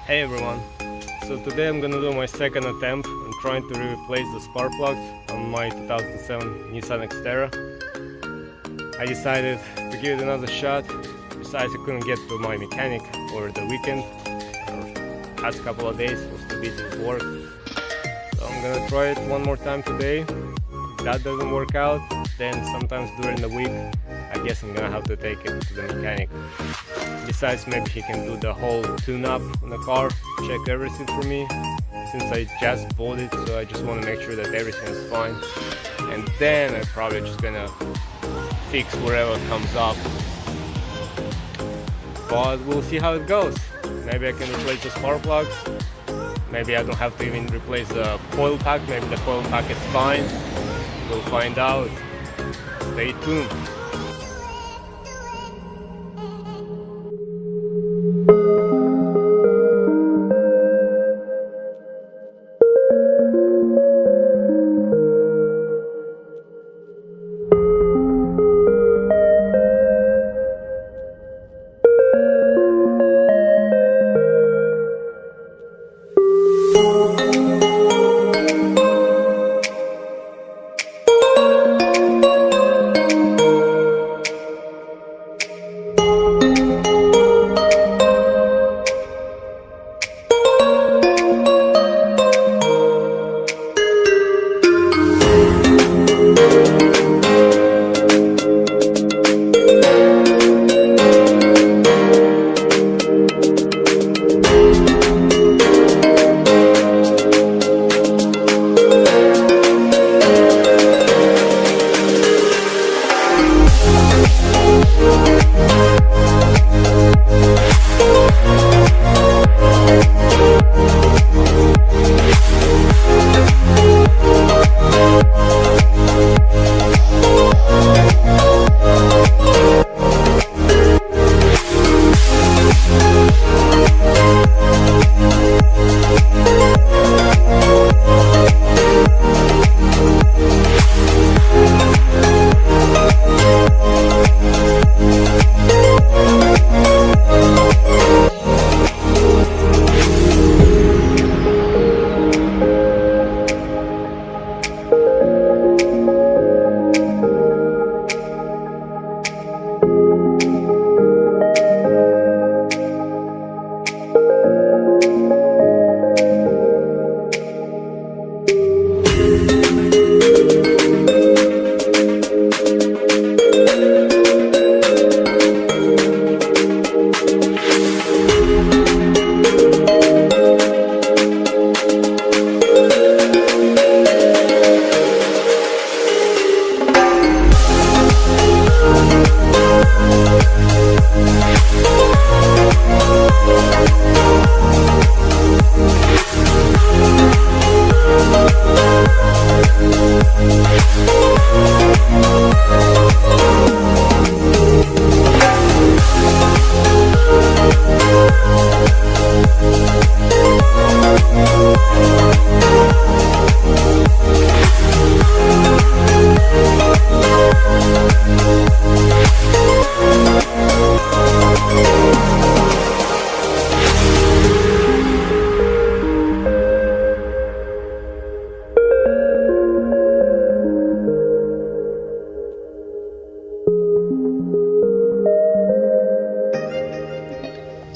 Hey everyone, so today I'm gonna do my second attempt on trying to replace the spark plugs on my 2007 Nissan Xterra. I decided to give it another shot. Besides, I couldn't get to my mechanic over the weekend or past couple of days, I was too busy with work. So I'm gonna try it one more time today. If that doesn't work out, then sometimes during the week I guess I'm gonna have to take it to the mechanic. Besides, maybe he can do the whole tune-up on the car, check everything for me, since I just bought it, so I just want to make sure that everything is fine. And then I'm probably just gonna fix wherever comes up. But we'll see how it goes. Maybe I can replace the spark plugs. Maybe I don't have to even replace the coil pack. Maybe the coil pack is fine. We'll find out. Stay tuned.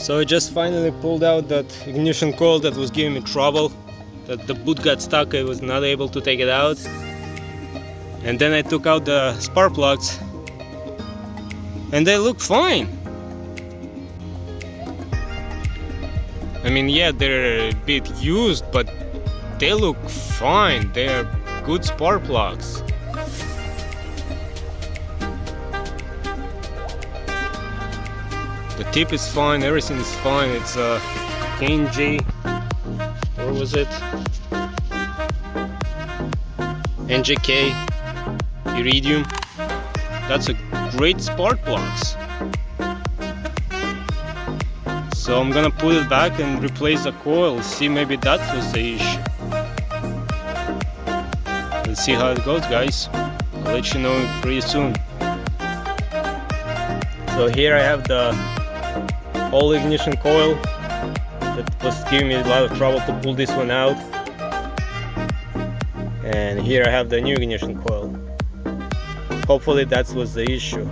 So I just finally pulled out that ignition coil that was giving me trouble, that the boot got stuck, I was not able to take it out. And then I took out the spark plugs and they look fine. I mean, yeah, they're a bit used, but they look fine. They're good spark plugs. The tip is fine, everything is fine. It's a KNG, where was it? NJK Iridium. That's a great spark plugs. So I'm gonna put it back and replace the coil. See, maybe that was the issue. Let's see how it goes, guys. I'll let you know pretty soon. So here I have the whole ignition coil that was giving me a lot of trouble to pull this one out. And here I have the new ignition coil. Hopefully that was the issue.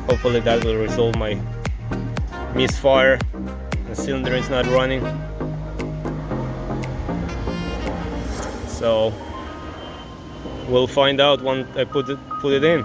Hopefully that will resolve my misfire. The cylinder is not running. So we'll find out when I put it in.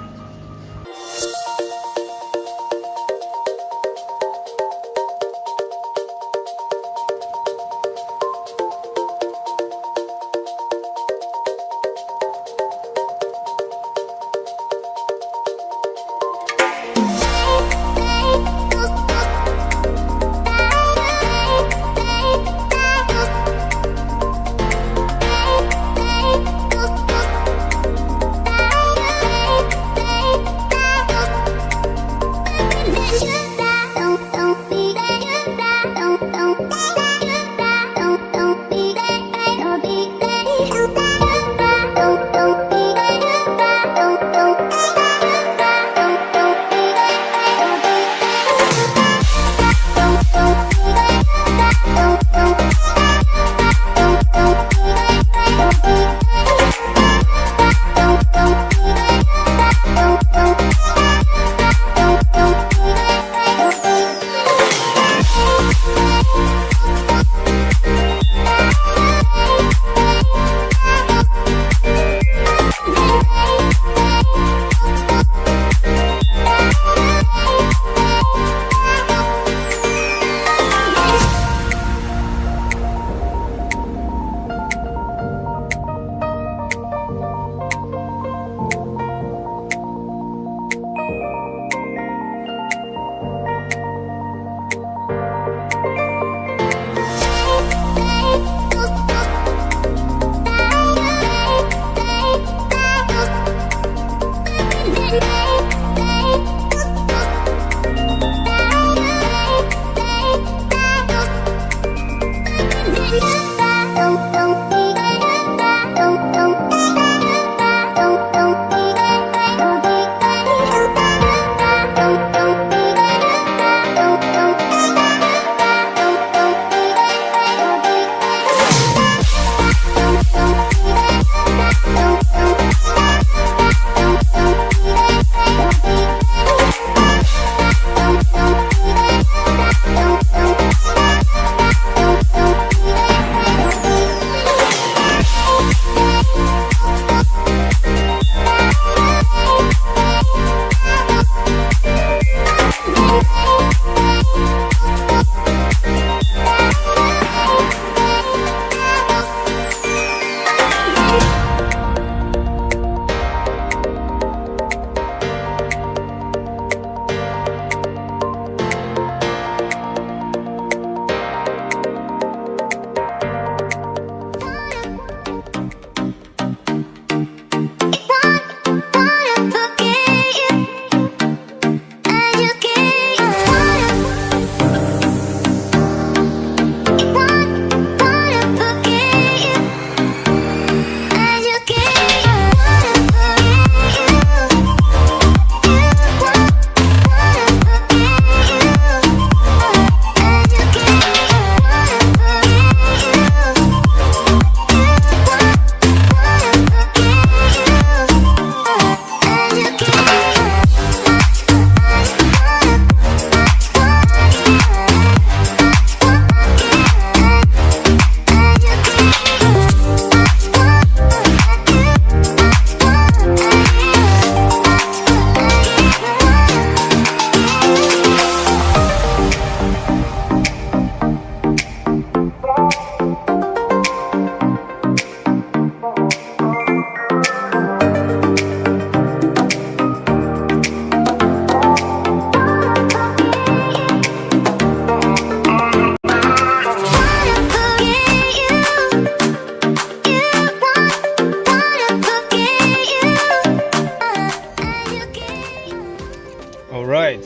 Alright,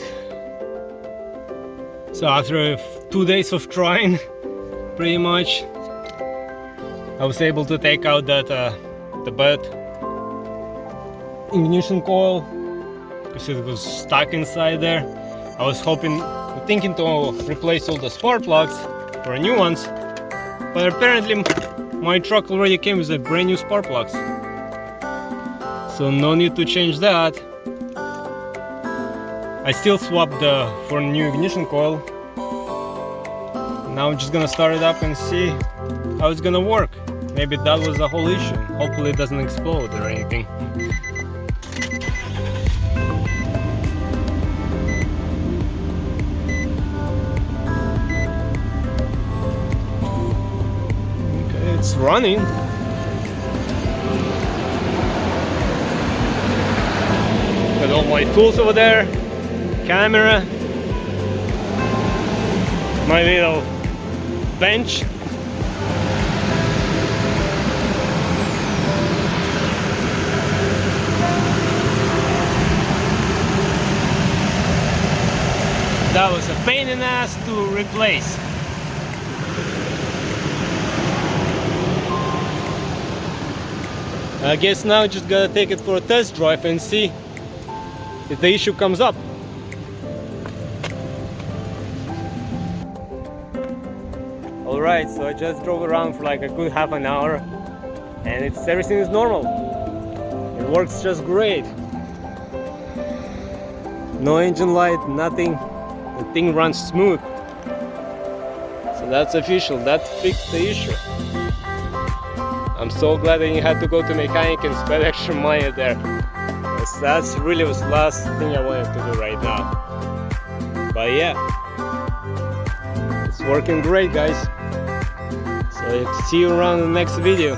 so after 2 days of trying, pretty much, I was able to take out that the bad ignition coil because it was stuck inside there. I was hoping thinking to replace all the spark plugs for new ones, but apparently my truck already came with a brand new spark plugs, so no need to change that. I still swapped for a new ignition coil. Now I'm just gonna start it up and see how it's gonna work. Maybe that was the whole issue. Hopefully it doesn't explode or anything. Okay, it's running. Got all my tools over there, camera, my little bench. That was a pain in the ass to replace. I guess now I just gotta take it for a test drive and see if the issue comes up. Alright, so I just drove around for like a good half an hour and everything is normal. It works just great. No engine light, nothing. The thing runs smooth. So that's official, that fixed the issue. I'm so glad that you had to go to mechanic and spend extra money there. That's really was the last thing I wanted to do right now. But yeah, it's working great, guys. So see you around in the next video.